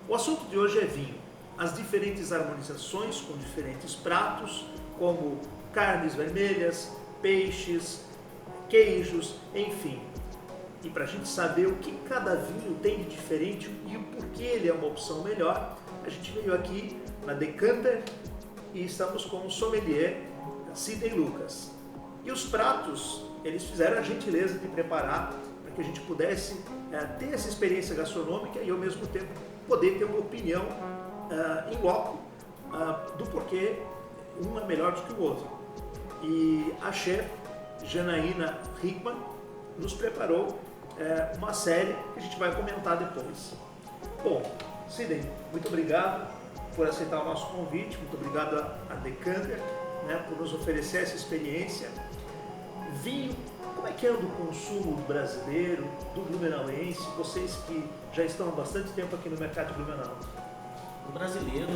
O assunto de hoje é vinho. As diferentes harmonizações com diferentes pratos, como carnes vermelhas, peixes, queijos, enfim. E para a gente saber o que cada vinho tem de diferente e o porquê ele é uma opção melhor, a gente veio aqui na Decanter e estamos com o sommelier Sidney Lucas. E os pratos, eles fizeram a gentileza de preparar para que a gente pudesse ter essa experiência gastronômica e ao mesmo tempo poder ter uma opinião em loco do porquê um é melhor do que o outro. E a chefe Janaína Hickman nos preparou uma série que a gente vai comentar depois. Bom, Sidney, muito obrigado por aceitar o nosso convite, muito obrigado a Decanter, né, por nos oferecer essa experiência. Vinho, como é que anda o consumo brasileiro, do blumenauense, vocês que já estão há bastante tempo aqui no mercado de Blumenau? O brasileiro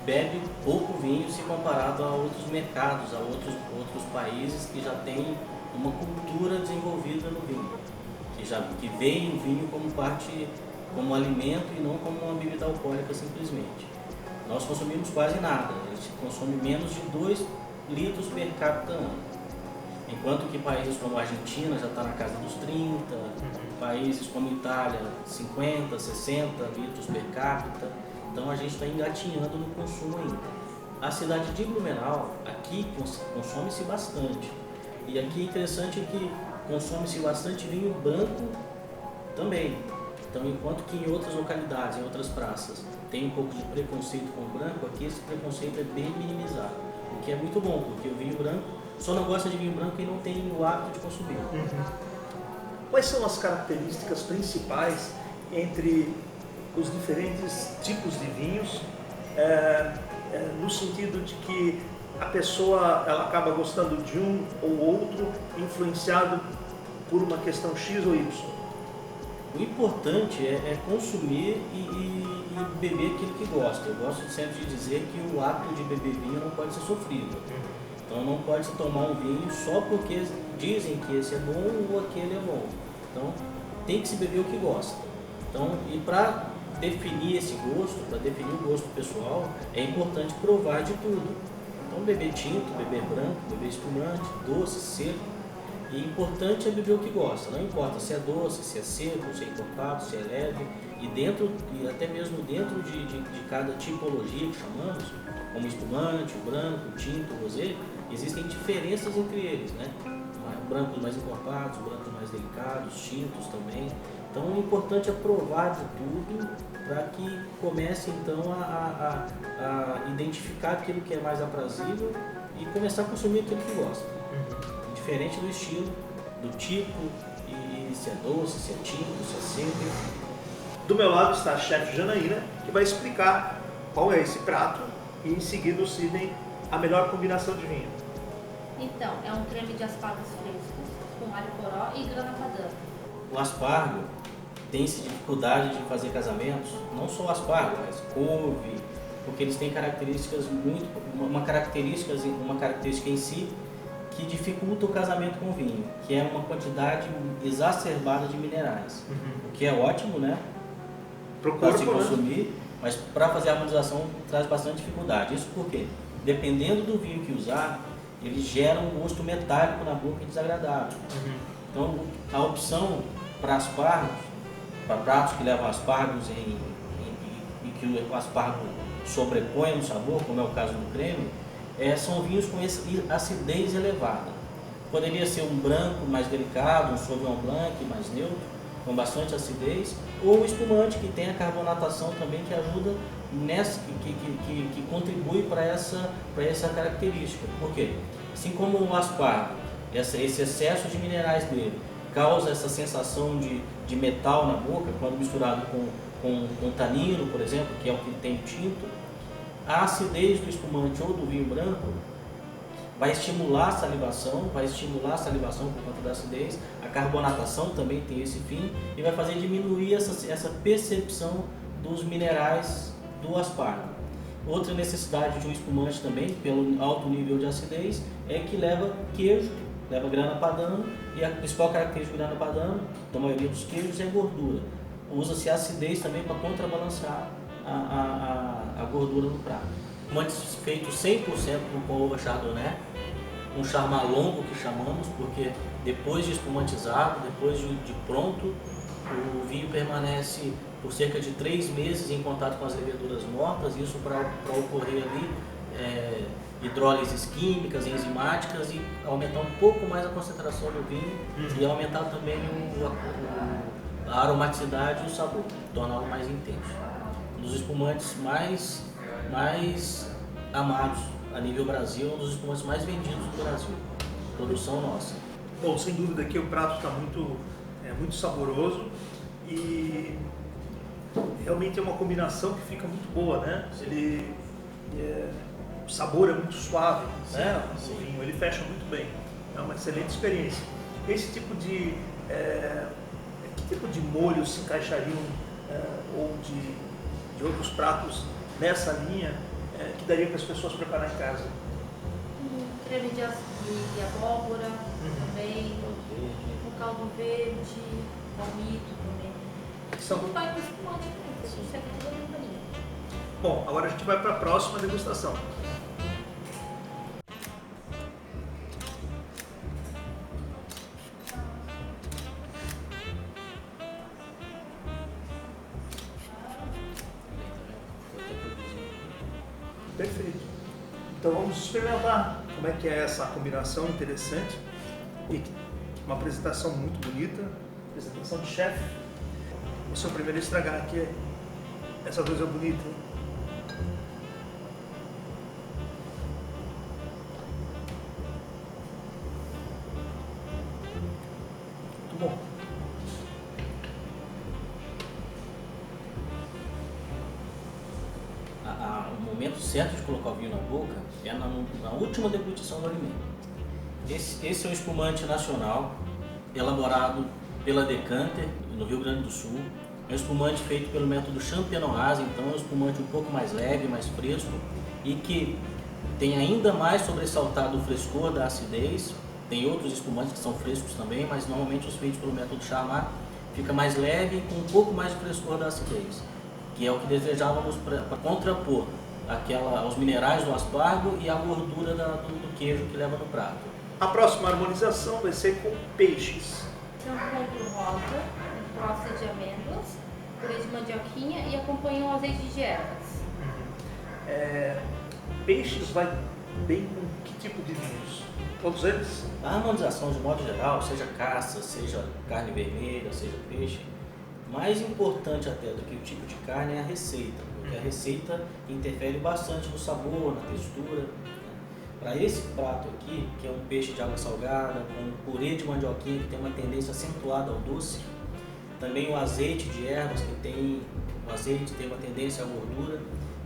bebe pouco vinho se comparado a outros mercados, a outros países que já têm uma cultura desenvolvida no vinho, que veem o vinho como alimento e não como uma bebida alcoólica simplesmente. Nós consumimos quase nada, a gente consome menos de 2 litros per capita ano. Enquanto que países como a Argentina já está na casa dos 30, países como Itália 50, 60 litros per capita, então a gente está engatinhando no consumo ainda. A cidade de Blumenau, aqui consome-se bastante, e aqui é interessante que consome-se bastante vinho branco também. Então, enquanto que em outras localidades, em outras praças, tem um pouco de preconceito com o branco, aqui esse preconceito é bem minimizado, o que é muito bom, porque o vinho branco só não gosta de vinho branco quem não tem o hábito de consumir. Quais são as características principais entre os diferentes tipos de vinhos, no sentido de que a pessoa ela acaba gostando de um ou outro, influenciado por uma questão X ou Y? O importante é consumir e beber aquilo que gosta. Eu gosto sempre de dizer que o ato de beber vinho não pode ser sofrido. Então não pode se tomar um vinho só porque dizem que esse é bom ou aquele é bom. Então tem que se beber o que gosta. Então, e para definir esse gosto, para definir o gosto pessoal, é importante provar de tudo. Então beber tinto, beber branco, beber espumante, doce, seco. E o importante é beber o que gosta, não importa se é doce, se é seco, se é encorpado, se é leve. E até mesmo dentro de cada tipologia que chamamos, como espumante, o branco, o tinto, o rosé, existem diferenças entre eles, né? Brancos mais encorpados, brancos mais delicados, tintos também. Então o importante é provar de tudo para que comece então a identificar aquilo que é mais aprazível e começar a consumir aquilo que gosta. Diferente do estilo, do tipo, e se é doce, se é tinto, se é seco. Do meu lado está a chefe Janaína, que vai explicar qual é esse prato e em seguida o Sidney a melhor combinação de vinho. Então, é um creme de aspargos frescos com alho poró e grana padano. O aspargo tem-se dificuldade de fazer casamentos, não só o aspargo, mas couve, porque eles têm características uma característica em si que dificulta o casamento com o vinho, que é uma quantidade exacerbada de minerais, o que é ótimo, né? Para se consumir, mas para fazer a harmonização traz bastante dificuldade. Isso porque, dependendo do vinho que usar, ele gera um gosto metálico na boca desagradável. Então, a opção para aspargos, para pratos que levam aspargos e que o aspargo sobrepõe no sabor, como é o caso do creme, são vinhos com acidez elevada. Poderia ser um branco mais delicado, um Sauvignon Blanc mais neutro, com bastante acidez, ou o espumante, que tem a carbonatação também, que ajuda que contribui para essa característica. Por quê? Assim como o aspargo, esse excesso de minerais dele causa essa sensação de metal na boca, quando misturado com tanino, por exemplo, que é o que tem o tinto, a acidez do espumante ou do vinho branco vai estimular a salivação por conta da acidez, a carbonatação também tem esse fim e vai fazer diminuir essa percepção dos minerais do aspargo. Outra necessidade de um espumante também, pelo alto nível de acidez, é que leva queijo leva grana padano e a principal característica do grana padano, da maioria dos queijos, é gordura. Usa-se a acidez também para contrabalancear a gordura no prato. Espumantes feitos 100% com uva chardonnay, um charmat longo que chamamos, porque depois de espumantizado, depois de pronto, o vinho permanece por cerca de 3 meses em contato com as leveduras mortas, isso para ocorrer ali hidrólises químicas, enzimáticas e aumentar um pouco mais a concentração do vinho e aumentar também a aromaticidade e o sabor, torná-lo mais intenso. Um dos espumantes mais amados a nível Brasil, um dos espumantes mais vendidos do Brasil, produção nossa. Bom, sem dúvida que o prato está muito saboroso e realmente é uma combinação que fica muito boa, né? O sabor é muito suave, né? O vinho, ele fecha muito bem. É uma excelente experiência. Esse tipo de que tipo de molhos se encaixariam ou de outros pratos nessa linha que daria para as pessoas preparar em casa? Creme de abóbora também, um caldo verde, palmito também. São... Vai com espumante também, isso é tudo limpadinho. Bom, agora a gente vai para a próxima degustação. Perfeito. Então vamos experimentar como é que é essa combinação interessante e uma apresentação muito bonita, apresentação de chefe. Vou ser o primeiro a estragar aqui essa coisa bonita. Muito bom. O momento certo de colocar o vinho na boca é na última degustação do alimento. Esse é um espumante nacional, elaborado pela Decanter, no Rio Grande do Sul. É um espumante feito pelo método Champenoise, então é um espumante um pouco mais leve, mais fresco e que tem ainda mais sobressaltado o frescor da acidez. Tem outros espumantes que são frescos também, mas normalmente os feitos pelo método Charmat fica mais leve e com um pouco mais de frescor da acidez, que é o que desejávamos para contrapor aos minerais do aspargo e a gordura do queijo que leva no prato. A próxima harmonização vai ser com peixes. Então, compro rosa, crosta de amêndoas, purê de mandioquinha e acompanho o azeite de ervas. Peixes vai bem com que tipo de vinhos? Todos eles? A harmonização, de modo geral, seja caça, seja carne vermelha, seja peixe, mais importante até do que o tipo de carne é a receita, porque a receita interfere bastante no sabor, na textura. Para esse prato aqui, que é um peixe de água salgada, com purê de mandioquinha, que tem uma tendência acentuada ao doce, também o azeite de ervas, o azeite tem uma tendência à gordura,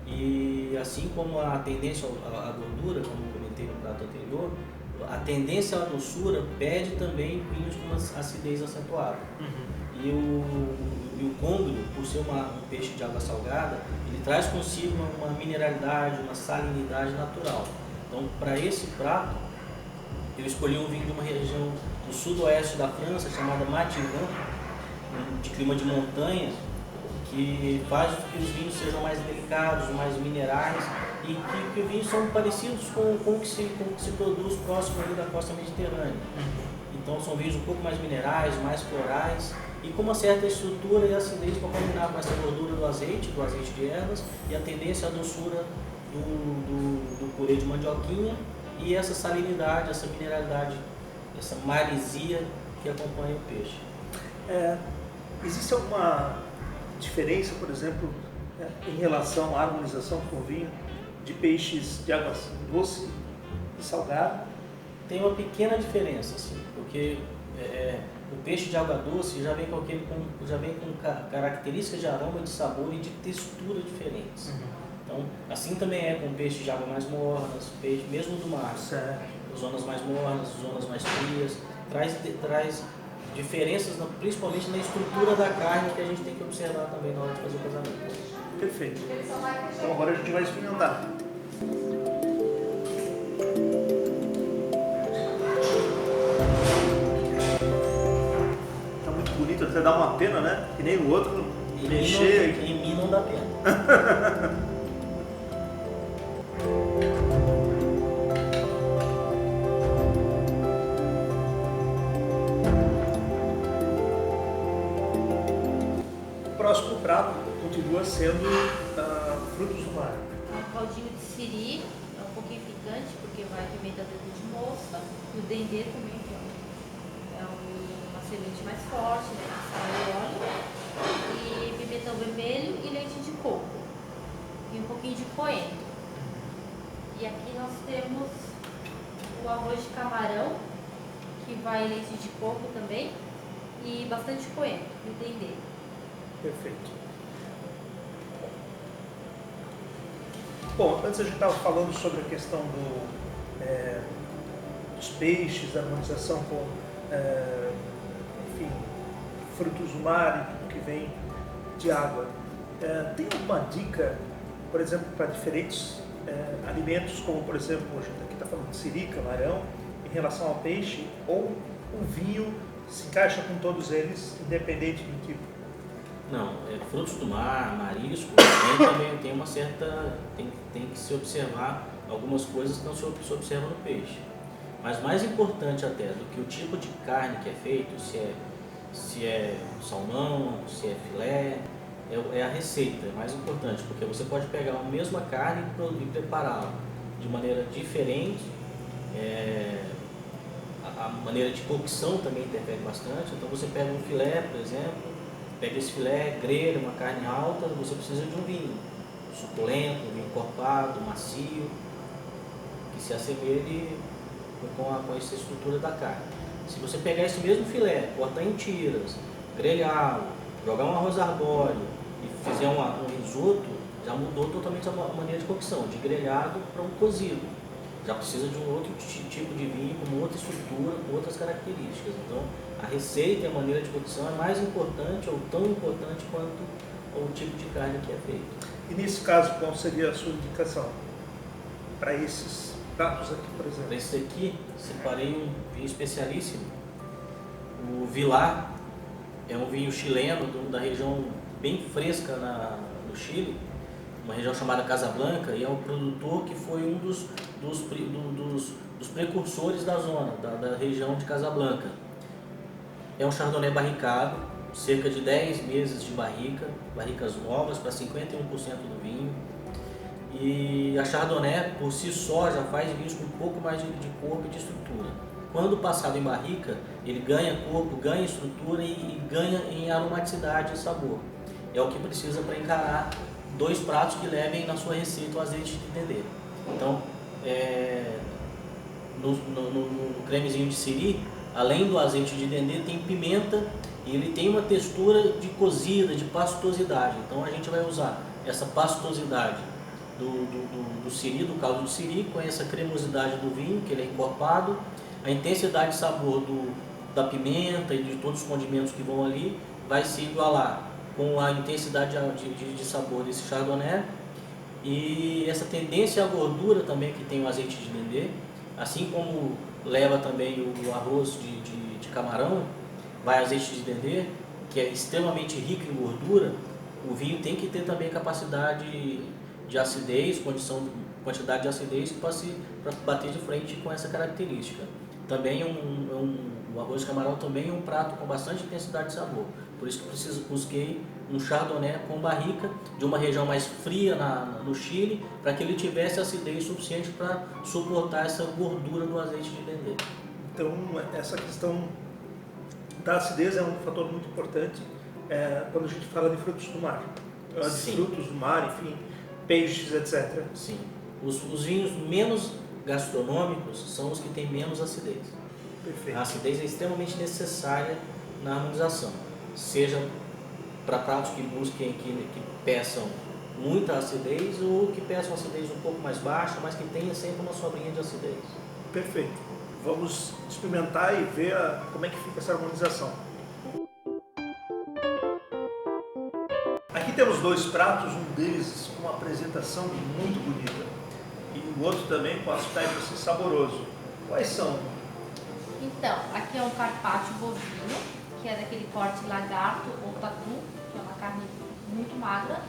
e assim como a tendência à gordura, como eu comentei no prato anterior, a tendência à doçura pede também vinhos com uma acidez acentuada. E o congrio, por ser um peixe de água salgada, ele traz consigo uma mineralidade, uma salinidade natural. Então, para esse prato, eu escolhi um vinho de uma região do sudoeste da França, chamada Mativan, de clima de montanha, que faz com que os vinhos sejam mais delicados, mais minerais, e que os vinhos são parecidos com o que se produz próximo ali da costa mediterrânea. Então, são vinhos um pouco mais minerais, mais florais, e com uma certa estrutura e acidez para combinar com essa gordura do azeite de ervas, e a tendência à doçura do purê de mandioquinha e essa salinidade, essa mineralidade, essa maresia que acompanha o peixe. Existe alguma diferença, por exemplo, em relação à harmonização com o vinho de peixes de água doce e salgada? Tem uma pequena diferença, assim, porque o peixe de água doce já vem com características de aroma, de sabor e de textura diferentes. Então, assim também é com peixe de água mais mornas, peixe mesmo do mar, zonas mais mornas, zonas mais frias, traz diferenças, principalmente na estrutura da carne, que a gente tem que observar também na hora de fazer o casamento. Perfeito. Então agora a gente vai experimentar. bonito, até dá uma pena, né? Que nem o outro mexer. Em mim não dá pena. O próximo prato continua sendo frutos do mar. Um caldinho de siri, é um pouquinho picante, porque vai pimenta dedo de moça, e o dendê também, que é uma semente mais forte, né, de sal e óleo, e pimentão vermelho e leite de coco, e um pouquinho de coentro. E aqui nós temos o arroz de camarão, que vai leite de coco também, e bastante coentro, e o dendê. Perfeito. Bom, antes a gente estava falando sobre a questão dos peixes, da harmonização com, enfim, frutos do mar e tudo que vem de água. Tem alguma dica, por exemplo, para diferentes alimentos, como por exemplo, a gente aqui está falando de siri, camarão, em relação ao peixe, ou o vinho se encaixa com todos eles, independente do tipo? Não, frutos do mar, marisco, também tem uma certa, tem que se observar algumas coisas que não se observa no peixe. Mas mais importante até do que o tipo de carne que é feito, se é salmão, se é filé, é a receita, é mais importante, porque você pode pegar a mesma carne e prepará-la de maneira diferente. A maneira de cocção também interfere bastante. Então você pega um filé, por exemplo, pega esse filé, grelha, uma carne alta, você precisa de um vinho suculento, um vinho encorpado, macio, que se assemelhe com essa estrutura da carne. Se você pegar esse mesmo filé, cortar em tiras, grelhá-lo, jogar um arroz arbóreo e fizer um risoto, já mudou totalmente a maneira de cocção, de grelhado para um cozido. Já precisa de um outro tipo de vinho, com outra estrutura, com outras características. Então, a receita e a maneira de cocção é mais importante ou tão importante quanto o tipo de carne que é feito. E nesse caso, qual seria a sua indicação para esses pratos aqui, por exemplo? Para esse aqui, separei um vinho especialíssimo. O Vilar é um vinho chileno da região bem fresca no Chile, uma região chamada Casablanca, e é um produtor que foi um dos precursores da zona, da região de Casablanca. É um chardonnay barricado, cerca de 10 meses de barricas novas para 51% do vinho. E a chardonnay por si só já faz vinhos com um pouco mais de corpo e de estrutura. Quando passado em barrica, ele ganha corpo, ganha estrutura e ganha em aromaticidade e sabor. É o que precisa para encarar 2 pratos que levem na sua receita o azeite de dendê. Então, no cremezinho de siri, além do azeite de dendê, tem pimenta e ele tem uma textura de cozida, de pastosidade. Então a gente vai usar essa pastosidade do siri, do caldo de siri, com essa cremosidade do vinho, que ele é encorpado, a intensidade de sabor da pimenta e de todos os condimentos que vão ali vai se igualar com a intensidade de sabor desse chardonnay e essa tendência à gordura também que tem o azeite de dendê, assim como leva também o arroz de camarão, vai azeite de dendê, que é extremamente rico em gordura. O vinho tem que ter também capacidade de acidez, quantidade de acidez para bater de frente com essa característica. Também o arroz de camarão também é um prato com bastante intensidade de sabor. Por isso que busquei um chardonnay com barrica de uma região mais fria no Chile, para que ele tivesse acidez suficiente para suportar essa gordura do azeite de dendê. Então, essa questão da acidez é um fator muito importante quando a gente fala de frutos do mar. De frutos do mar, enfim, peixes, etc. Sim. Os vinhos menos gastronômicos são os que têm menos acidez. Perfeito. A acidez é extremamente necessária na harmonização, seja para pratos que busquem, que peçam muita acidez ou que peçam acidez um pouco mais baixa, mas que tenha sempre uma sobrinha de acidez. Perfeito. Vamos experimentar e ver como é que fica essa harmonização. Aqui temos 2 pratos, um deles com uma apresentação muito bonita e o outro também com aspecto assim, saboroso. Quais são? Então, aqui é um carpaccio bovino, que é daquele corte lagarto ou tatu, que é uma carne muito magra.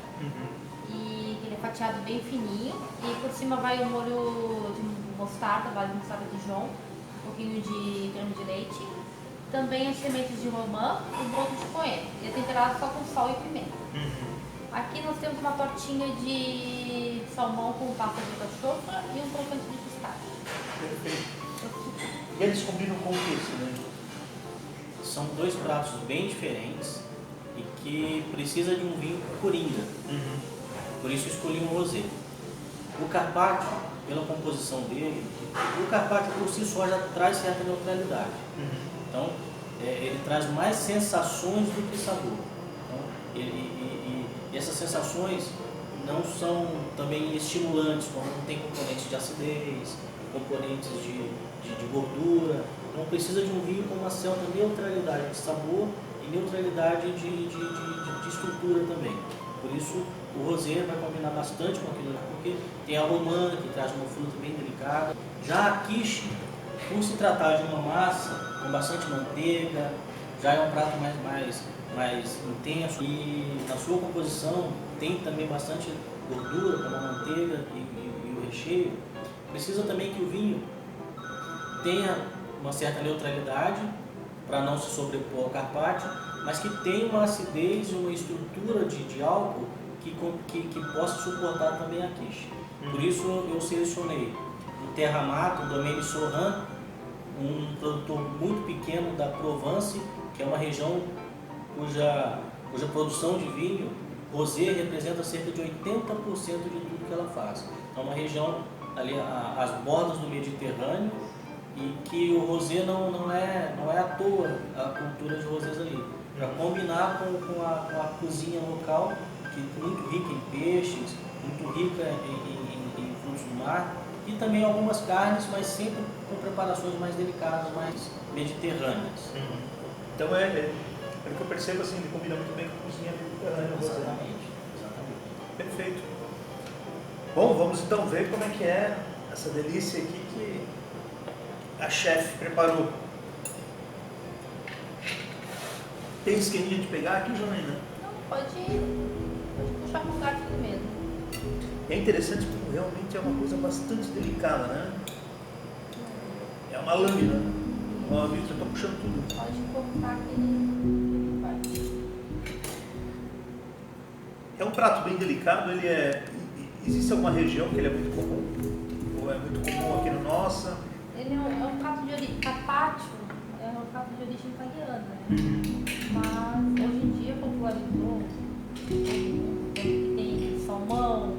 E ele é fatiado bem fininho. E por cima vai o molho de mostarda, base de mostarda de Dijon, um pouquinho de creme de leite. Também as sementes de romã e o broto de coentro. Ele é temperado só com sal e pimenta. Aqui nós temos uma tortinha de salmão com pasta de cachorra e um crocante de pistache. Perfeito. E eles combinam com o que, Silêncio? São dois pratos bem diferentes e que precisa de um vinho coringa. Por isso eu escolhi um rosé. O carpaccio, pela composição dele, o carpaccio por si só já traz certa neutralidade. Então, ele traz mais sensações do que sabor. Então, e essas sensações não são também estimulantes, como não tem componentes de acidez, componentes de gordura. Não precisa de um vinho com uma certa neutralidade de sabor e neutralidade de estrutura também. Por isso, o rosé vai combinar bastante com aquilo, porque tem a romã, que traz uma fruta bem delicada. Já a quiche, por se tratar de uma massa com bastante manteiga, já é um prato mais intenso e na sua composição tem também bastante gordura, como a manteiga e o recheio. Precisa também que o vinho tenha uma certa neutralidade para não se sobrepor ao carpaccio, mas que tenha uma acidez e uma estrutura de álcool que possa suportar também a quiche. Por isso eu selecionei o Terra Mato, o Domaine Sorin, um produtor muito pequeno da Provence, que é uma região cuja produção de vinho rosé representa cerca de 80% de tudo que ela faz. É uma região ali às bordas do Mediterrâneo e que o rosé não é à toa a cultura de rosés ali. Para combinar com a cozinha local, que é muito rica em peixes, muito rica em frutos do mar, e também algumas carnes, mas sempre com preparações mais delicadas, mais mediterrâneas. Então pelo que eu percebo, assim, ele combina muito bem com a cozinha mediterrânea. Exatamente. Perfeito. Bom, vamos então ver como é que é essa delícia aqui que a chefe preparou. Tem esqueminha de pegar aqui, Janaína? Não, pode puxar com o garfo mesmo. É interessante porque realmente é uma coisa bastante delicada, né? É uma lâmina. Ó, Vitor, eu estou puxando tudo. Pode colocar que ele vai. É um prato bem delicado, existe alguma região que ele é muito comum? Ou é muito comum aqui no nossa? Ele é um prato de origem, carpaccio é um prato de origem italiana, né? Mas hoje em dia popularizou, tem salmão,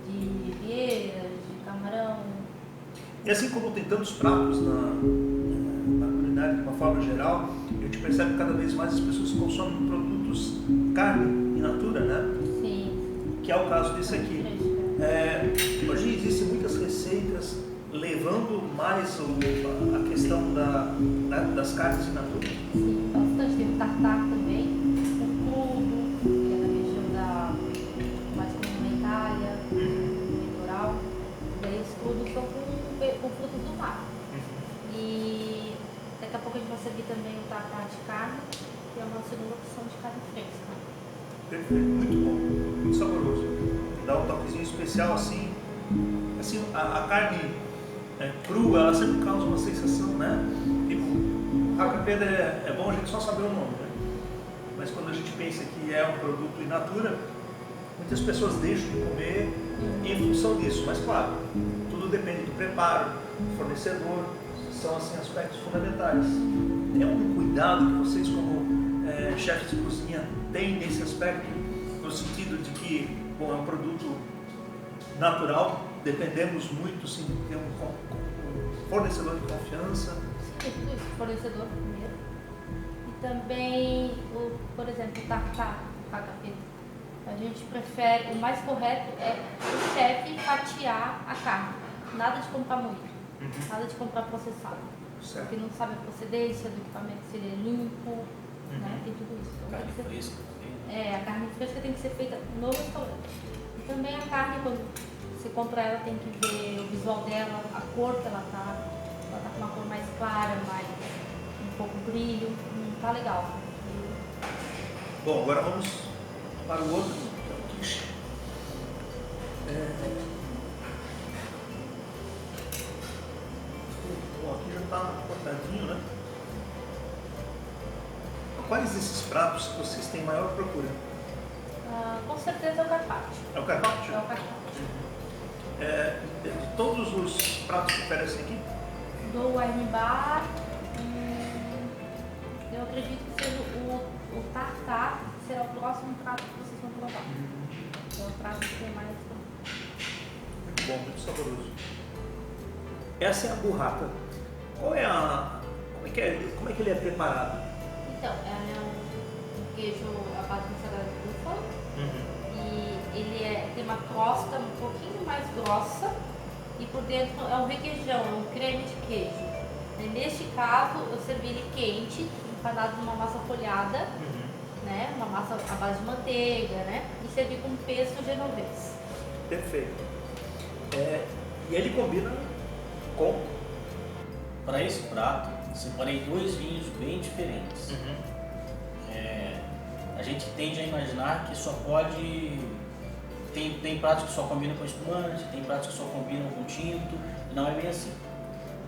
de rieiras, de camarão. E assim como tem tantos pratos na culinária de uma forma geral, a gente percebe que cada vez mais as pessoas consomem produtos carne in natura, né? Sim. Que é o caso desse aqui. Hoje existem muitas receitas levando mais a questão das carnes in natura. Sim, bastante. Tem o tartar também, o crudo, que é da região mais comum na Itália, no litoral. Daí os crudos são com frutos do mar. E daqui a pouco a gente vai servir também o tartar de carne, que é uma segunda opção de carne fresca. Perfeito, muito bom, muito saboroso. Dá um toquezinho especial assim a carne crua, ela sempre causa uma sensação, né? Tipo, racapeda é bom a gente só saber o nome, né? Mas quando a gente pensa que é um produto in natura, muitas pessoas deixam de comer em função disso. Mas claro, tudo depende do preparo, do fornecedor, são assim aspectos fundamentais. Tem algum cuidado que vocês como chefes de cozinha têm nesse aspecto, no sentido de que, bom, é um produto natural, dependemos muito sim, de ter um fornecedor de confiança. Sim, tudo isso, fornecedor primeiro. E também, por exemplo, o tartar, racapeta. A gente prefere, o mais correto é o chefe fatiar a carne. Nada de comprar muito, nada de comprar processado. Certo. Porque não sabe a procedência do equipamento, se ele é limpo, né? Tem tudo isso. Então, Carne fresca também. a carne fresca tem que ser feita no restaurante. E também a carne, quando você compra ela, tem que ver o visual dela, a cor que ela tá com uma cor mais clara, mais um pouco brilho, tá legal. Bom, agora vamos para o outro, que é o quiche. Bom, aqui já está cortadinho, né? Quais desses pratos vocês têm maior procura? Com certeza é o carpaccio. É o carpaccio? É o carpaccio. De todos os pratos que oferecem aqui? Do wine bar, eu acredito que seja o tartar, será o próximo prato que vocês vão provar. É o prato que tem mais... Muito bom, muito saboroso. Essa é a burrata. Como é que ele é preparado? Então, é um queijo à base de mussarela de búfala. E ele tem uma crosta um pouquinho mais grossa e por dentro é um requeijão, é um creme de queijo. E neste caso, eu servi ele quente, empanado numa massa folhada, né? Uma massa à base de manteiga, né? E servi com pesto genovês. Perfeito. E ele combina com? Para esse prato, separei 2 vinhos bem diferentes. A gente tende a imaginar que só pode... Tem pratos que só combinam com espumante, tem pratos que só combinam com tinto, e não é bem assim.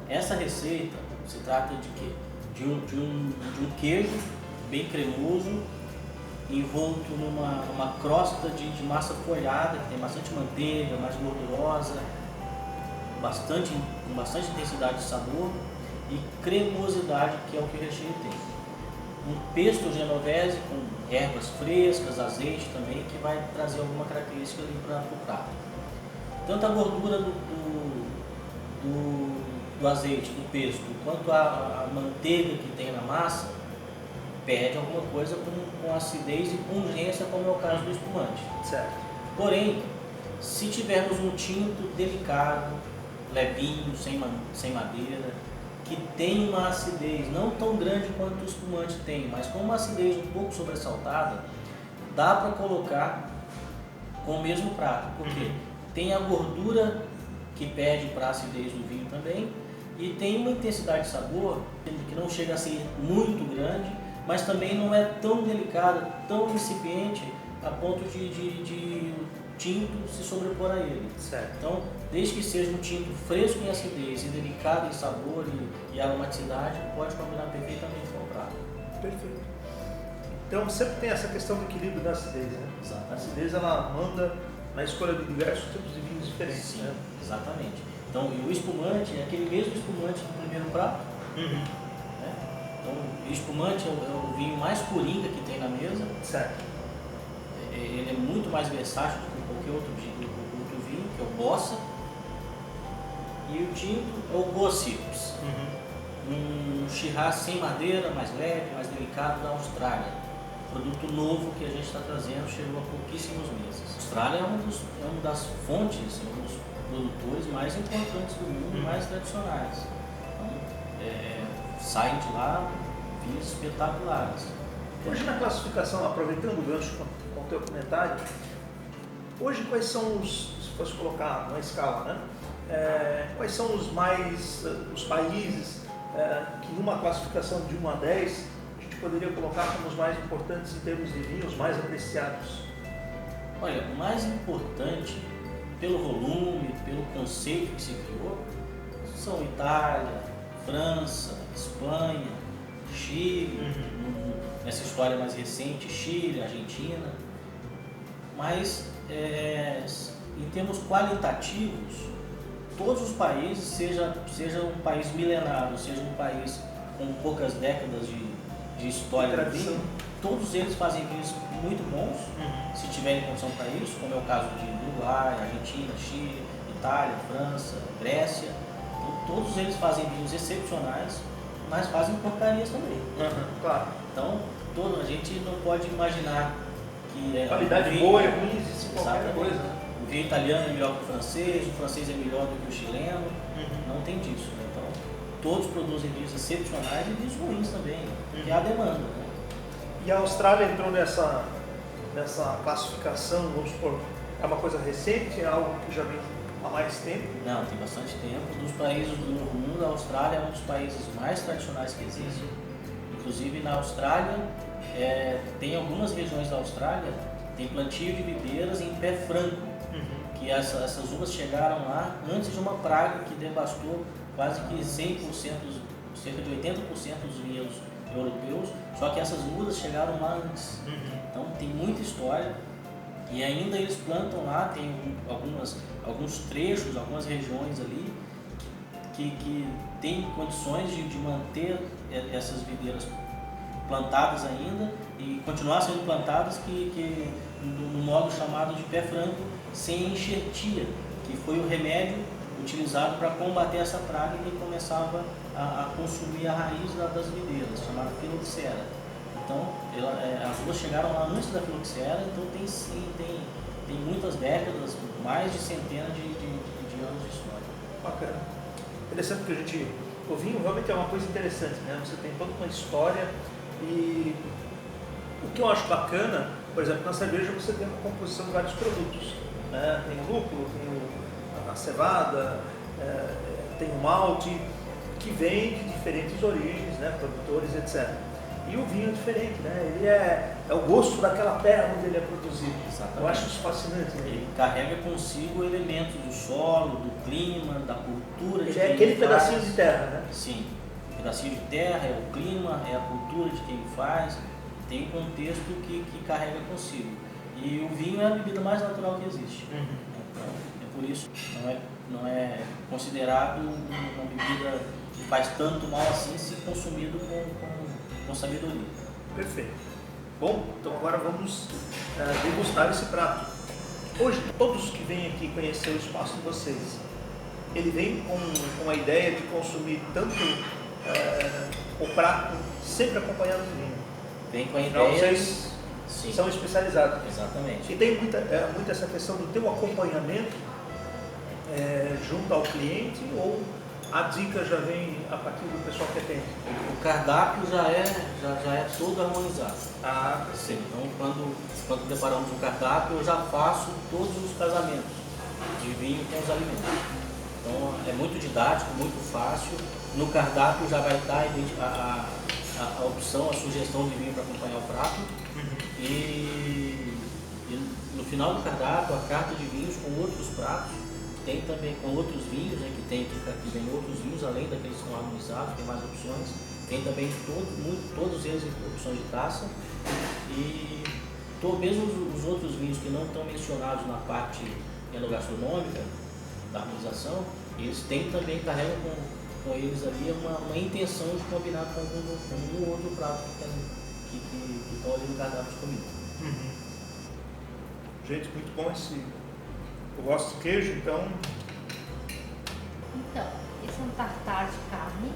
Essa receita se trata de quê? De um queijo bem cremoso, envolto numa crosta de massa folhada, que tem bastante manteiga, mais gordurosa, com bastante intensidade de sabor e cremosidade, que é o que o recheio tem. Um pesto genovese com ervas frescas, azeite também, que vai trazer alguma característica ali para o prato. Tanto a gordura do azeite, do pesto, quanto a manteiga que tem na massa, pede alguma coisa com acidez e pungência, como é o caso do espumante. Certo. Porém, se tivermos um tinto delicado, levinho, sem madeira, que tem uma acidez não tão grande quanto o espumante tem, mas com uma acidez um pouco sobressaltada, dá para colocar com o mesmo prato, porque tem a gordura que pede para a acidez do vinho também, e tem uma intensidade de sabor que não chega a ser muito grande, mas também não é tão delicada, tão incipiente, a ponto de tinto se sobrepor a ele. Certo. Então, desde que seja um tinto fresco em acidez e delicado em sabor e aromaticidade, pode combinar perfeitamente com o prato. Perfeito. Então sempre tem essa questão do equilíbrio da acidez, né? Exatamente. A acidez ela manda na escolha de diversos tipos de vinhos diferentes. Sim, né? exatamente. Então, e o espumante é aquele mesmo espumante do primeiro prato. Né? Então, o espumante é o vinho mais coringa que tem na mesa. Certo. Ele é muito mais versátil do que qualquer outro vinho, que é o Bossa. E o tinto é o Bossips. Um Shiraz sem madeira, mais leve, mais delicado, da Austrália. Produto novo que a gente está trazendo, chegou há pouquíssimos meses. A Austrália é uma das fontes, um dos produtores mais importantes do mundo, mais tradicionais. Então, saem de lá vinhos espetaculares. Hoje na classificação, aproveitando o gancho com o teu comentário, hoje quais são se fosse colocar numa escala, né? Quais são os países que numa classificação de 1 a 10 a gente poderia colocar como os mais importantes em termos de vinhos, mais apreciados? Olha, o mais importante, pelo volume, pelo conceito que se criou, são Itália, França, Espanha, Chile, nessa história mais recente, Chile, Argentina. Mas, em termos qualitativos, todos os países, seja um país milenário, seja um país com poucas décadas de história do vinho, todos eles fazem vinhos muito bons, se tiverem condição para isso, como é o caso de Uruguai, Argentina, Chile, Itália, França, Grécia. Então, todos eles fazem vinhos excepcionais, mas fazem porcarias também. Claro. Então, a gente não pode imaginar que qualidade boa é ruim, existe qualquer coisa. Né? O vinho italiano é melhor que o francês é melhor do que o chileno, não tem disso. Né? Então, todos produzem vinhos excepcionais e vinhos ruins também, que é a demanda. Né? E a Austrália entrou nessa classificação, vamos supor, é uma coisa recente, é algo que já vem há mais tempo? Não, tem bastante tempo. Dos países do Novo Mundo, a Austrália é um dos países mais tradicionais que existem. Inclusive na Austrália, tem algumas regiões da Austrália, tem plantio de videiras em pé franco, que essas uvas chegaram lá antes de uma praga que devastou quase que 100%, cerca de 80% dos vinhedos europeus, só que essas mudas chegaram lá antes. Então tem muita história e ainda eles plantam lá, tem alguns trechos, algumas regiões ali que tem condições de manter essas videiras plantadas ainda e continuar sendo plantadas no modo chamado de pé franco, sem enxertia, que foi o remédio utilizado para combater essa praga que começava a consumir a raiz das videiras, chamada filoxera. Então, as uvas chegaram lá antes da filoxera, então tem muitas décadas, mais de centenas de anos de história. Bacana. Interessante que o vinho realmente é uma coisa interessante, né? Você tem toda uma história e o que eu acho bacana, por exemplo, na cerveja você tem uma composição de vários produtos, né? Tem o lúpulo, tem a cevada, tem o malte, que vem de diferentes origens, né? Produtores, etc. E o vinho é diferente, né? Ele é o gosto daquela terra onde ele é produzido. Exatamente. Eu acho isso fascinante. Né? Ele carrega consigo elementos do solo, do clima, da cultura. Ele é aquele pedacinho de terra, né? Sim, pedacinho de terra, é o clima, é a cultura de quem faz, tem um contexto que carrega consigo. E o vinho é a bebida mais natural que existe. Então, é por isso que não é considerado uma bebida que faz tanto mal assim se consumido com sabedoria. Perfeito. Bom, então agora vamos degustar esse prato. Hoje, todos que vêm aqui conhecer o espaço de vocês, ele vem com a ideia de consumir tanto o prato sempre acompanhado de vinho. Vem com a Então, ideia... vocês Sim, são especializados. exatamente. E tem muita essa questão do teu acompanhamento junto ao cliente, ou a dica já vem a partir do pessoal que atende? O cardápio já é todo harmonizado. Ah, Sim. Então, quando preparamos o cardápio, eu já faço todos os casamentos de vinho com os alimentos. Então, é muito didático, muito fácil. No cardápio já vai estar a opção, a sugestão de vinho para acompanhar o prato. E no final do cardápio, a carta de vinhos com outros pratos. Tem também com outros vinhos, né, que vem outros vinhos, além daqueles que são harmonizados, tem mais opções. Tem também todos eles opções de taça. E mesmo os outros vinhos que não estão mencionados na parte enogastronômica da harmonização, eles carregam com eles ali uma intenção de combinar com um ou outro prato que estão ali no cardápio de comida. Gente, muito bom Eu gosto de queijo, então... Então, esse é um tartar de carne.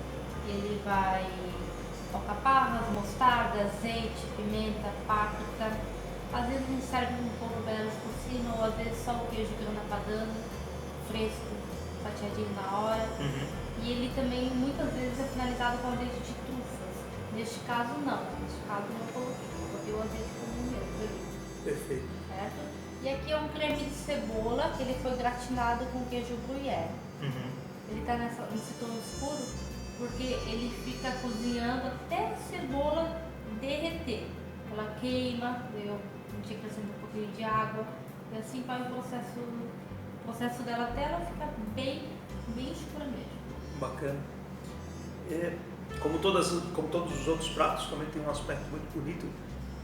Ele vai alcaparras, mostarda, azeite, pimenta, páprica. Às vezes a gente serve um pouco belos por cima, ou às vezes só o queijo grana padano, fresco, fatiadinho na hora. E ele também muitas vezes é finalizado com azeite de trufas. Neste caso não, neste caso não coloquei o azeite comum mesmo ali. Perfeito. Certo? E aqui é um creme de cebola que ele foi gratinado com queijo gruyère. Ele está nesse tom escuro porque ele fica cozinhando até a cebola derreter. Ela queima, eu tinha que acrescentar um pouquinho de água e assim vai o processo dela até ela ficar bem escura mesmo. Bacana. Como todos os outros pratos, também tem um aspecto muito bonito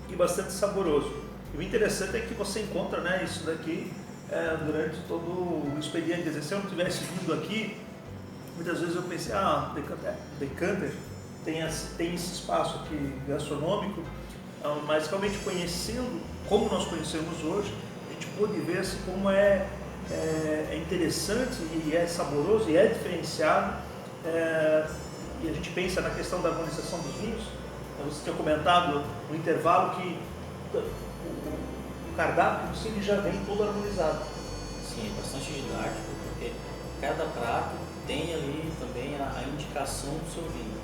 e bastante saboroso. E o interessante é que você encontra, né, isso daqui durante todo o expediente. Quer dizer, se eu não tivesse vindo aqui, muitas vezes eu pensei, Decanter tem esse espaço aqui gastronômico, mas realmente conhecendo como nós conhecemos hoje, a gente pôde ver assim, como é interessante e é saboroso e é diferenciado. E a gente pensa na questão da harmonização dos vinhos. Você tinha comentado no intervalo que o cardápio em si ele já vem todo harmonizado. Sim, é bastante didático, porque cada prato tem ali também a indicação do seu vinho.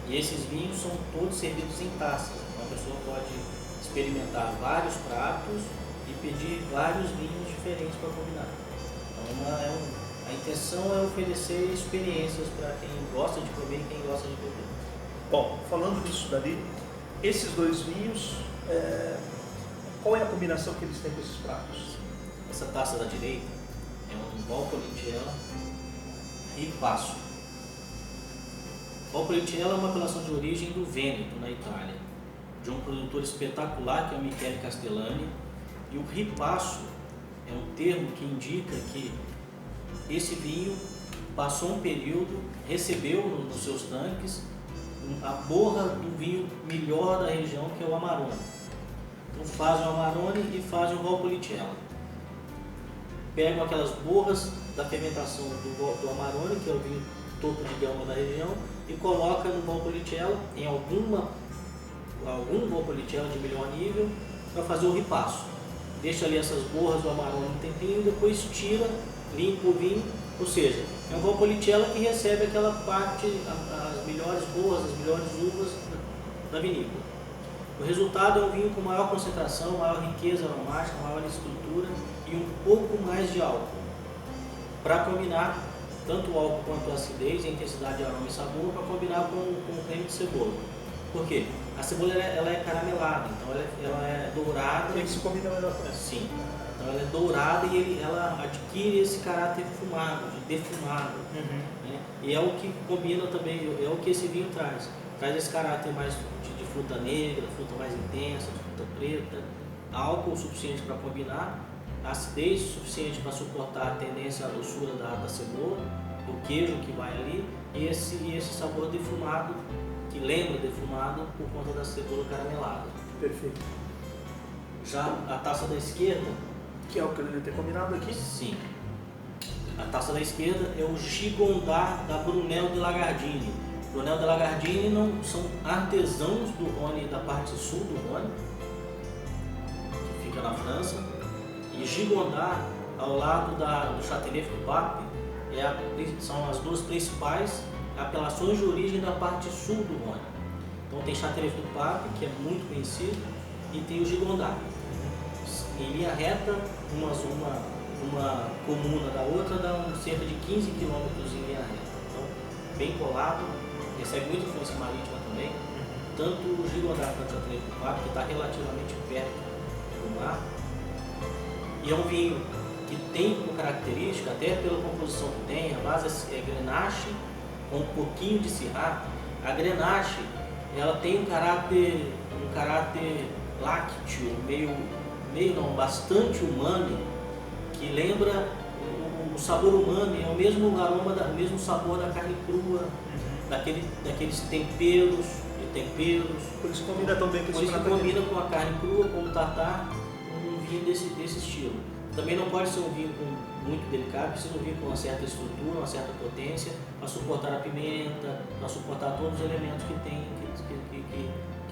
E esses vinhos são todos servidos em taças. Então a pessoa pode experimentar vários pratos e pedir vários vinhos diferentes para combinar. Então a intenção é oferecer experiências para quem gosta de comer e quem gosta de beber. Bom, falando nisso dali, esses dois vinhos, qual é a combinação que eles têm com esses pratos? Essa taça da direita é um Valpolicella Ripasso. Valpolicella é uma apelação de origem do Vêneto, na Itália, de um produtor espetacular que é o Michele Castellani. E o Ripasso é um termo que indica que esse vinho passou um período, recebeu nos seus tanques a borra do vinho melhor da região, que é o Amarone. Então fazem o Amarone e fazem o Valpolicella. Pegam aquelas borras da fermentação do Amarone, que é o vinho topo de gama da região, e colocam no Valpolicella, em algum Valpolicella de melhor nível, para fazer o ripasso. Deixa ali essas borras do Amarone um tempinho e depois tira, limpa o vinho, ou seja, é um Valpolicella que recebe aquela parte, as melhores borras, as melhores uvas da vinícola. O resultado é um vinho com maior concentração, maior riqueza aromática, maior estrutura e um pouco mais de álcool, para combinar tanto o álcool quanto a acidez, a intensidade de aroma e sabor, para combinar com o creme de cebola. Por quê? A cebola ela é caramelada, então ela é dourada. Ele se combina melhor com essa. Sim. Então ela é dourada e ela adquire esse caráter fumado, de defumado. Né? E é o que combina também, é o que esse vinho traz. Traz esse caráter mais de fruta negra, fruta mais intensa, fruta preta, álcool suficiente para combinar, acidez suficiente para suportar a tendência à doçura da cebola, do queijo que vai ali, e esse sabor defumado, que lembra defumado por conta da cebola caramelada. Perfeito. Já a taça da esquerda, que é o que eu devia ter combinado aqui? sim. A taça da esquerda é o Gigondas da Brunel de Lagardini. Brunel de Lagardini são artesãos do Rhône, da parte sul do Rhône, que fica na França. E Gigondas, ao lado do Châteauneuf du Pape, são as duas principais apelações de origem da parte sul do Rhône. Então tem Châteauneuf du Pape, que é muito conhecido, e tem o Gigondas. Em linha reta, uma comuna da outra dá cerca de 15 quilômetros em linha reta. Então, bem colado, recebe muita influência marítima também. Tanto o Gigondas quanto o Châteauneuf du Pape, que está relativamente perto do mar. E é um vinho que tem como característica, até pela composição que tem, a base é Grenache com um pouquinho de Syrah. A Grenache, ela tem um caráter lácteo, bastante umami, que lembra o sabor umami, é o mesmo aroma, o mesmo sabor da carne crua, daqueles temperos. Por isso combina tão bem com Por isso que combina com a carne crua, com o tartar, um vinho desse estilo. Também não pode ser um vinho muito delicado, precisa um vinho com uma certa estrutura, uma certa potência, para suportar a pimenta, para suportar todos os elementos que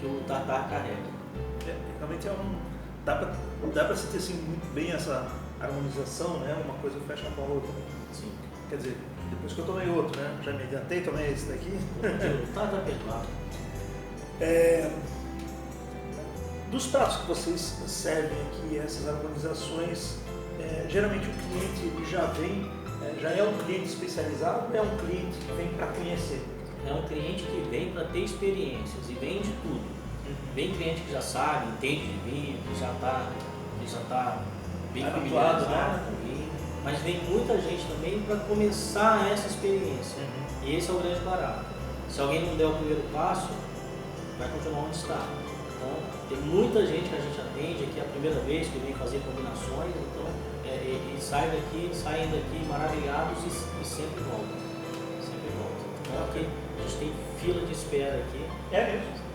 o tartar carrega. Realmente dá para sentir assim, muito bem essa harmonização, né? Uma coisa fecha com a outra. Sim. Quer dizer, depois que eu tomei outro, né? Já me adiantei, tomei esse daqui. Tá perdoado. Dos pratos que vocês servem aqui, essas harmonizações, geralmente o cliente ele já é um cliente especializado ou é um cliente que vem para conhecer? É um cliente que vem para ter experiências e vem de tudo. Vem cliente que já sabe, entende de vinho, que já está bem habituado, familiarizado com vinho, mas vem muita gente também para começar essa experiência. E esse é o grande barato. Se alguém não der o primeiro passo, vai continuar onde está. Então, tem muita gente que a gente atende aqui, é a primeira vez que vem fazer combinações, então, e saem daqui maravilhados e sempre voltam. Sempre voltam. Então, aqui a gente tem fila de espera aqui. É mesmo?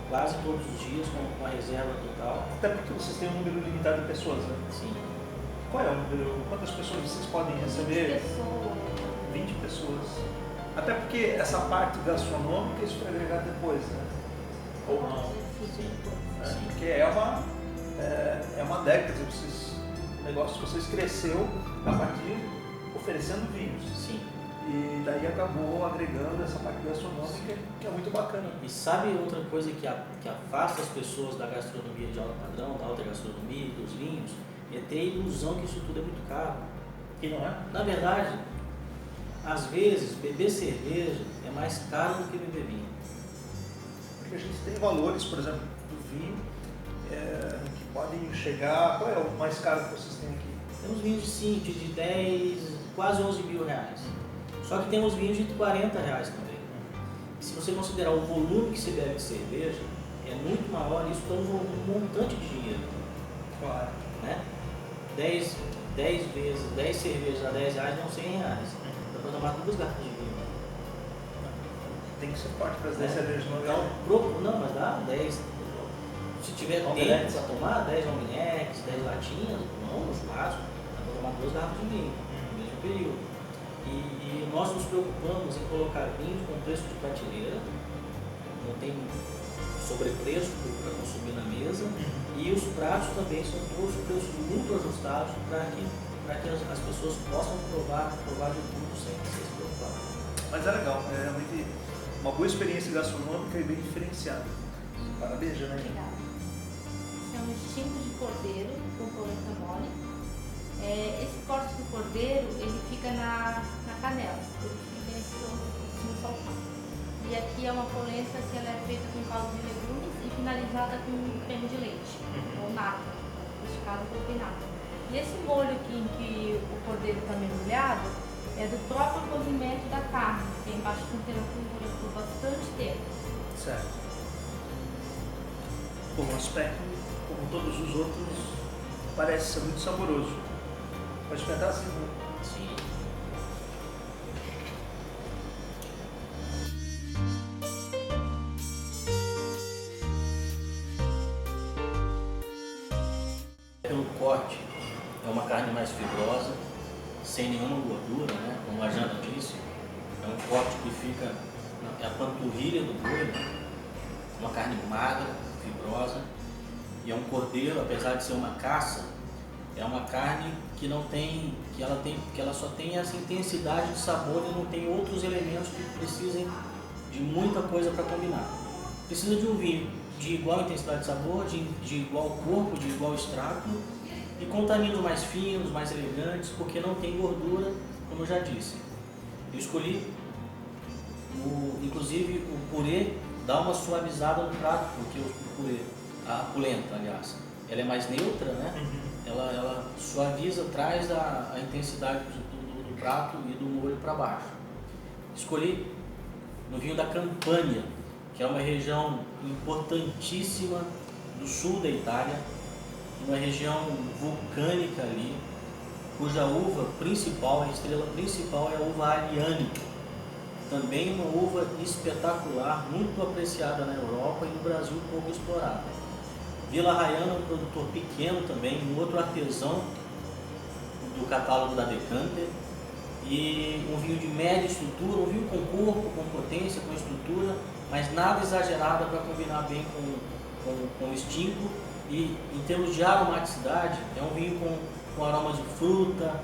Quase todos os dias, com a reserva total. Até porque vocês têm um número limitado de pessoas, né? Sim. Qual é o número? Quantas pessoas vocês podem receber? 20 pessoas. 20 pessoas. Até porque essa parte gastronômica, isso foi agregado depois, né? Ou não? Sim. Porque é uma década, o negócio de vocês cresceu a partir oferecendo vinhos. Sim. E daí acabou agregando essa parte gastronômica, que é muito bacana. E sabe outra coisa que afasta as pessoas da gastronomia de alto padrão, da alta gastronomia, dos vinhos? É ter a ilusão que isso tudo é muito caro. E não é? Na verdade, às vezes, beber cerveja é mais caro do que beber vinho. que a gente tem valores, por exemplo, do vinho, que podem chegar... Qual é o mais caro que vocês têm aqui? Temos vinhos de 5, de 10, quase 11 mil reais. Só que temos vinhos de 40 reais também. E se você considerar o volume que se bebe de cerveja, é muito maior, isso dá um montante de dinheiro. Claro. Né? 10 cervejas a 10 reais dão 100 reais. Dá para tomar 2 garrafas de vinho. Tem que ser forte para as 10 cervejas no lugar. Não, mas dá 10. Se tiver tempo para tomar, 10 alminex, 10 latinhas, não, no churrasco, dá para tomar 2 garrafas de vinho no mesmo período. E nós nos preocupamos em colocar vinhos com preço de prateleira, não tem sobrepreço para consumir na mesa, e os pratos também são todos preços muito ajustados para que as pessoas possam provar de tudo sem se preocupar. Mas é legal, é realmente uma boa experiência gastronômica e bem diferenciada. Parabéns, Janaína. Obrigada. Esse é um instinto de cordeiro com polenta mole. Esse corte do cordeiro, ele fica na canela, ele fica nesse salpado. E aqui é uma polenta que ela é feita com caldo de legumes e finalizada com creme de leite, ou nata. Neste caso, eu coloquei nata. E esse molho aqui em que o cordeiro está mergulhado é do próprio cozimento da carne, que é em baixa temperatura por bastante tempo. Certo. Bom, o aspecto, como todos os outros, parece ser muito saboroso. Pode experimentar assim, né? Sim. Pelo corte, é uma carne mais fibrosa, sem nenhuma gordura, né? Como a Jana disse, é um corte que fica, é a panturrilha do boi, uma carne magra, fibrosa, e é um cordeiro, apesar de ser uma caça, é uma carne que ela só tem essa intensidade de sabor e não tem outros elementos que precisem de muita coisa para combinar. Precisa de um vinho de igual intensidade de sabor, de igual corpo, de igual extrato e com taninos mais finos, mais elegantes, porque não tem gordura, como eu já disse. Eu escolhi, inclusive, o purê dá uma suavizada no prato, porque o purê, a polenta, aliás, ela é mais neutra, né? Ela suaviza, traz a intensidade do prato e do molho para baixo. Escolhi no vinho da Campania, que é uma região importantíssima do sul da Itália, uma região vulcânica ali, cuja uva principal, a estrela principal é a uva Agliani. Também uma uva espetacular, muito apreciada na Europa e no Brasil pouco explorada. Vila Raiana é um produtor pequeno também, um outro artesão do catálogo da Decanter, e um vinho de média estrutura, um vinho com corpo, com potência, com estrutura, mas nada exagerada para combinar bem com o instinto. E em termos de aromaticidade, é um vinho com aroma de fruta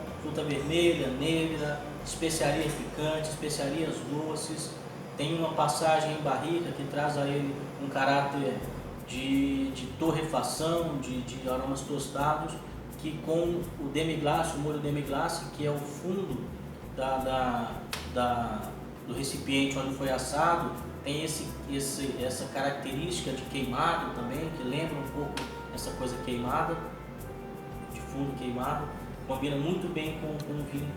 vermelha, negra, especiarias picantes, especiarias doces, tem uma passagem em barrica que traz a ele um caráter de torrefação, de aromas tostados, que com o demi-glace, o molho demi-glace, que é o fundo do recipiente onde foi assado, tem essa característica de queimado também, que lembra um pouco essa coisa queimada, de fundo queimado, combina muito bem com o vinho,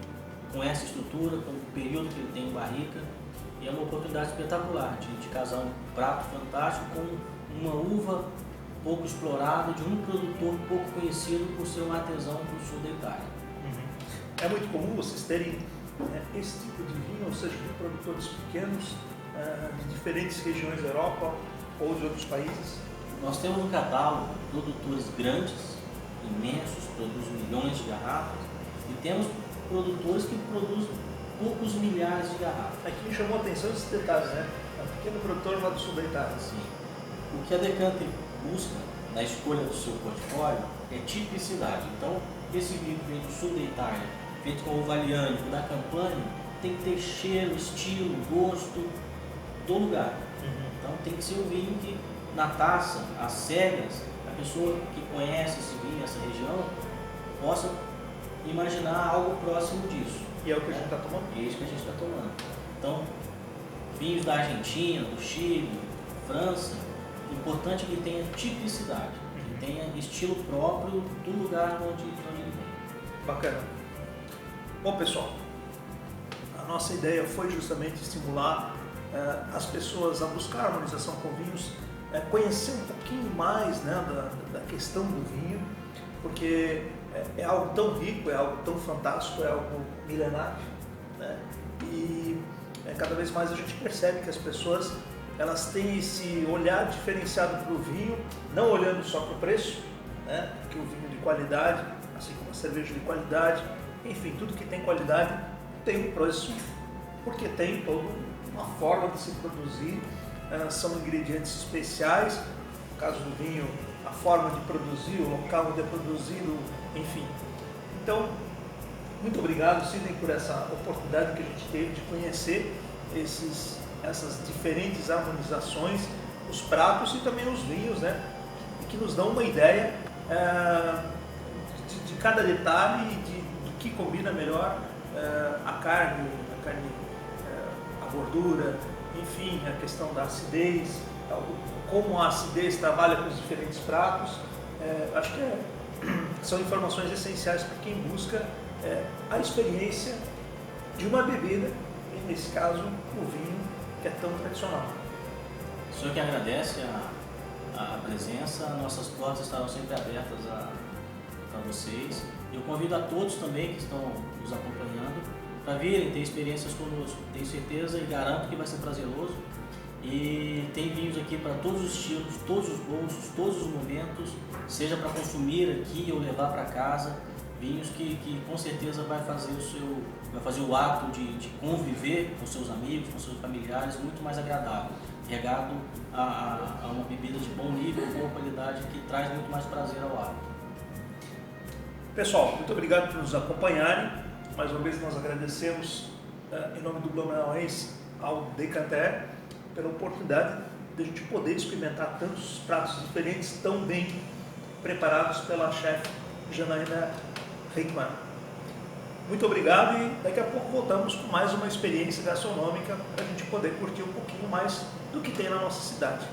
com essa estrutura, com o período que ele tem em barrica, e é uma oportunidade espetacular de casar um prato fantástico com uma uva pouco explorada, de um produtor pouco conhecido por ser um artesão do sul da Itália. É muito comum vocês terem esse tipo de vinho, ou seja, de produtores pequenos de diferentes regiões da Europa ou de outros países? Nós temos no catálogo produtores grandes, imensos, produzem milhões de garrafas, e temos produtores que produzem poucos milhares de garrafas. Aqui me chamou a atenção esse detalhe, né? É um pequeno produtor lá do sul da Itália. Sim. O que a Decanter busca na escolha do seu portfólio é tipicidade. Então, esse vinho que vem do sul da Itália, feito com uva Agliani, da Campania, tem que ter cheiro, estilo, gosto do lugar. Então, tem que ser um vinho que, na taça, às cegas, a pessoa que conhece esse vinho, essa região, possa imaginar algo próximo disso. E é o que a gente está tomando? É isso que a gente está tomando. Então, vinhos da Argentina, do Chile, França, o importante é que tenha tipicidade, que tenha estilo próprio do lugar onde ele vem. Bacana. Bom, pessoal, a nossa ideia foi justamente estimular as pessoas a buscar harmonização com vinhos, conhecer um pouquinho mais, né, da questão do vinho, porque é algo tão rico, é algo tão fantástico, é algo milenário, né? E cada vez mais a gente percebe que as pessoas elas têm esse olhar diferenciado para o vinho, não olhando só para o preço, né? Que o vinho de qualidade, assim como a cerveja de qualidade, enfim, tudo que tem qualidade tem um preço, porque tem toda uma forma de se produzir, são ingredientes especiais, no caso do vinho, a forma de produzir, o local onde é produzido, enfim. Então, muito obrigado, Sidney, por essa oportunidade que a gente teve de conhecer essas diferentes harmonizações, os pratos e também os vinhos, né? Que nos dão uma ideia de cada detalhe e do que combina melhor a carne, a gordura, enfim, a questão da acidez, como a acidez trabalha com os diferentes pratos. Acho que são informações essenciais para quem busca a experiência de uma bebida, e nesse caso o vinho, que é tão tradicional. O senhor que agradece a presença, nossas portas estarão sempre abertas para vocês. Eu convido a todos também que estão nos acompanhando para virem ter experiências conosco. Tenho certeza e garanto que vai ser prazeroso. E tem vinhos aqui para todos os estilos, todos os bolsos, todos os momentos, seja para consumir aqui ou levar para casa. Vinhos que com certeza vai fazer o ato de conviver com seus amigos, com seus familiares muito mais agradável, regado a uma bebida de bom nível, boa qualidade, que traz muito mais prazer ao ato. Pessoal, muito obrigado por nos acompanharem. Mais uma vez nós agradecemos em nome do Blumenauense ao Decanter pela oportunidade de a gente poder experimentar tantos pratos diferentes, tão bem preparados pela chefe Janaína Hickman. Muito obrigado e daqui a pouco voltamos com mais uma experiência gastronômica para a gente poder curtir um pouquinho mais do que tem na nossa cidade.